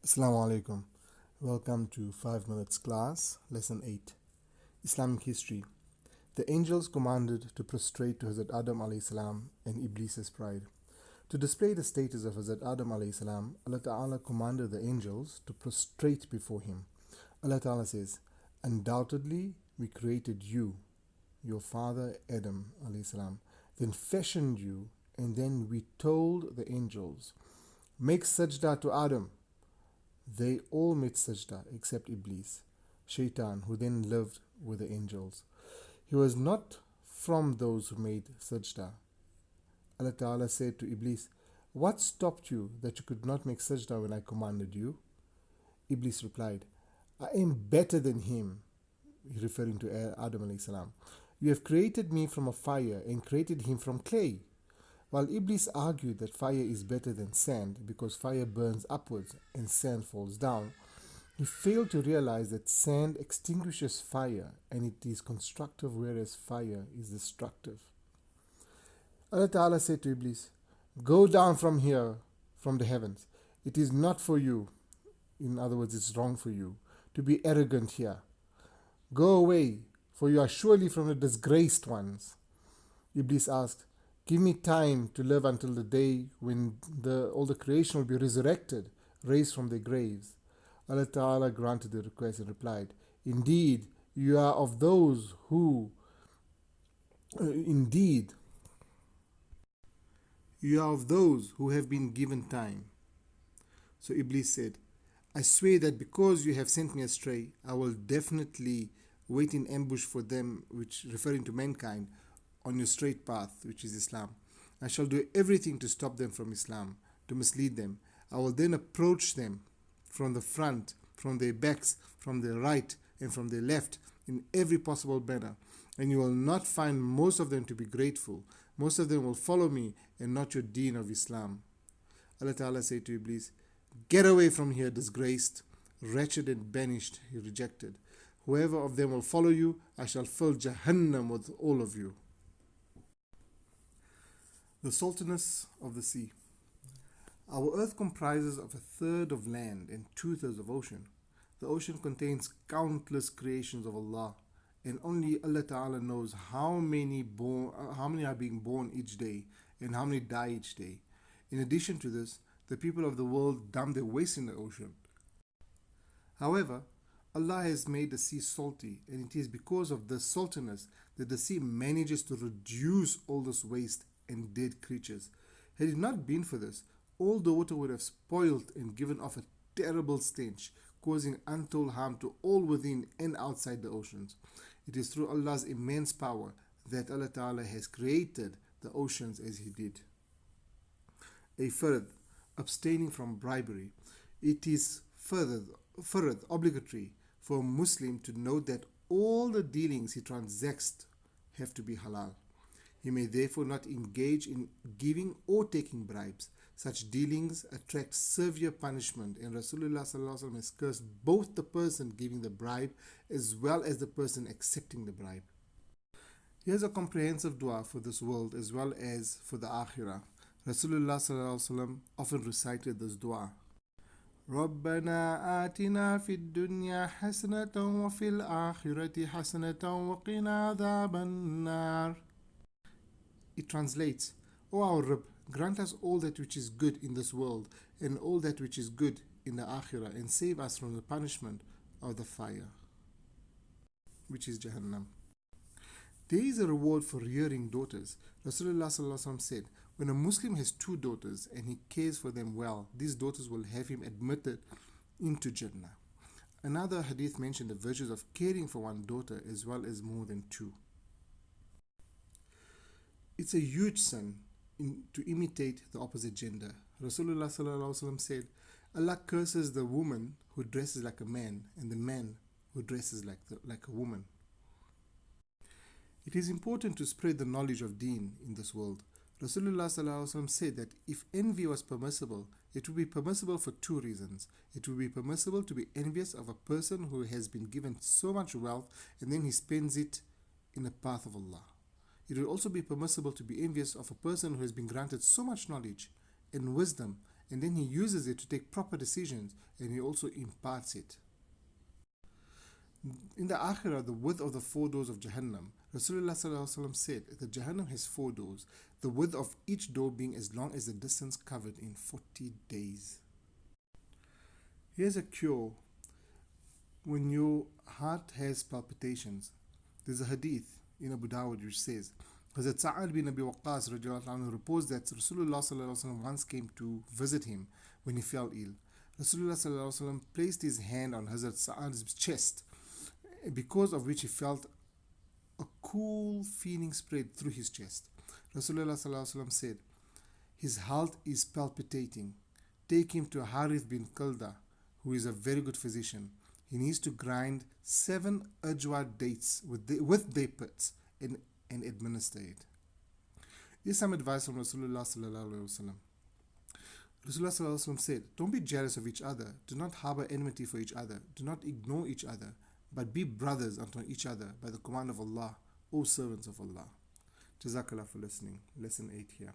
Assalamu alaikum. Welcome to 5 Minutes Class, Lesson 8 Islamic History. The angels commanded to prostrate to Hazrat Adam alayhi salam and Iblis's pride. To display the status of Hazrat Adam alayhi salam, Allah Ta'ala commanded the angels to prostrate before him. Allah Ta'ala says, "Undoubtedly we created you, your father Adam alayhi salam, then fashioned you, and then we told the angels, make sajda to Adam. They all made sajda except Iblis, Shaitan, who then lived with the angels. He was not from those who made sajda. Allah Ta'ala said to Iblis, what stopped you that you could not make sajda when I commanded you? Iblis replied, I am better than him, referring to Adam alayhi salam. You have created me from a fire and created him from clay. While Iblis argued that fire is better than sand because fire burns upwards and sand falls down, he failed to realize that sand extinguishes fire and it is constructive, whereas fire is destructive. Allah Ta'ala said to Iblis, go down from here, from the heavens. It is not for you, in other words, it's wrong for you, to be arrogant here. Go away, for you are surely from the disgraced ones. Iblis asked, give me time to live until the day when all the creation will be resurrected, raised from their graves. Allah Ta'ala granted the request and replied, indeed, you are of those who, indeed, you are of those who have been given time. So Iblis said, I swear that because you have sent me astray, I will definitely wait in ambush for them, which referring to mankind, on your straight path, which is Islam. I shall do everything to stop them from Islam, to mislead them. I will then approach them from the front, from their backs, from their right, and from their left, in every possible manner. And you will not find most of them to be grateful. Most of them will follow me and not your deen of Islam. Allah Ta'ala said to Iblis, get away from here, disgraced, wretched and banished, he rejected. Whoever of them will follow you, I shall fill Jahannam with all of you. The saltiness of the sea. Our earth comprises of a third of land and 2/3 of ocean. The ocean contains countless creations of Allah, and only Allah Ta'ala knows how many are being born each day and how many die each day. In addition to this, the people of the world dump their waste in the ocean. However, Allah has made the sea salty, and it is because of the saltiness that the sea manages to reduce all this waste and dead creatures. Had it not been for this, all the water would have spoiled and given off a terrible stench, causing untold harm to all within and outside the oceans. It is through Allah's immense power that Allah Ta'ala has created the oceans as He did. A fard, abstaining from bribery. It is further obligatory for a Muslim to note that all the dealings he transacts have to be halal. He may therefore not engage in giving or taking bribes. Such dealings attract severe punishment, and Rasulullah ﷺ has cursed both the person giving the bribe as well as the person accepting the bribe. Here's a comprehensive dua for this world as well as for the akhirah. Rasulullah ﷺ often recited this dua. ربنا آتنا في الدنيا حسنة وفي الآخرة حسنة وقنا عذاب النار. It translates, O our Rabb, grant us all that which is good in this world and all that which is good in the Akhirah, and save us from the punishment of the fire, which is Jahannam. There is a reward for rearing daughters. Rasulullah ﷺ said, when a Muslim has 2 daughters and he cares for them well, these daughters will have him admitted into Jannah. Another hadith mentioned the virtues of caring for one daughter as well as more than 2. It's a huge sin to imitate the opposite gender. Rasulullah ﷺ said, Allah curses the woman who dresses like a man and the man who dresses like a woman. It is important to spread the knowledge of deen in this world. Rasulullah ﷺ said that if envy was permissible, it would be permissible for 2 reasons. It would be permissible to be envious of a person who has been given so much wealth and then he spends it in the path of Allah. It would also be permissible to be envious of a person who has been granted so much knowledge and wisdom and then he uses it to take proper decisions, and he also imparts it. In the Akhirah, the width of the four doors of Jahannam, Rasulullah said that Jahannam has four doors, the width of each door being as long as the distance covered in 40 days. Here's a cure when your heart has palpitations. There's a hadith in Abu Dawud which says, Hazrat Sa'ad bin Abi Waqqas reports that Rasulullah once came to visit him when he fell ill. Rasulullah placed his hand on Hazrat Sa'ad's chest, because of which he felt a cool feeling spread through his chest. Rasulullah said, his heart is palpitating. Take him to Harith bin Qalda, who is a very good physician. He needs to grind 7 ajwa dates with day pits and administer it. Here's some advice from Rasulullah sallallahu alaihi wasallam. Rasulullah sallallahu alaihi wasallam said, don't be jealous of each other. Do not harbor enmity for each other. Do not ignore each other, but be brothers unto each other by the command of Allah, O servants of Allah. Jazakallah for listening. Lesson 8 here.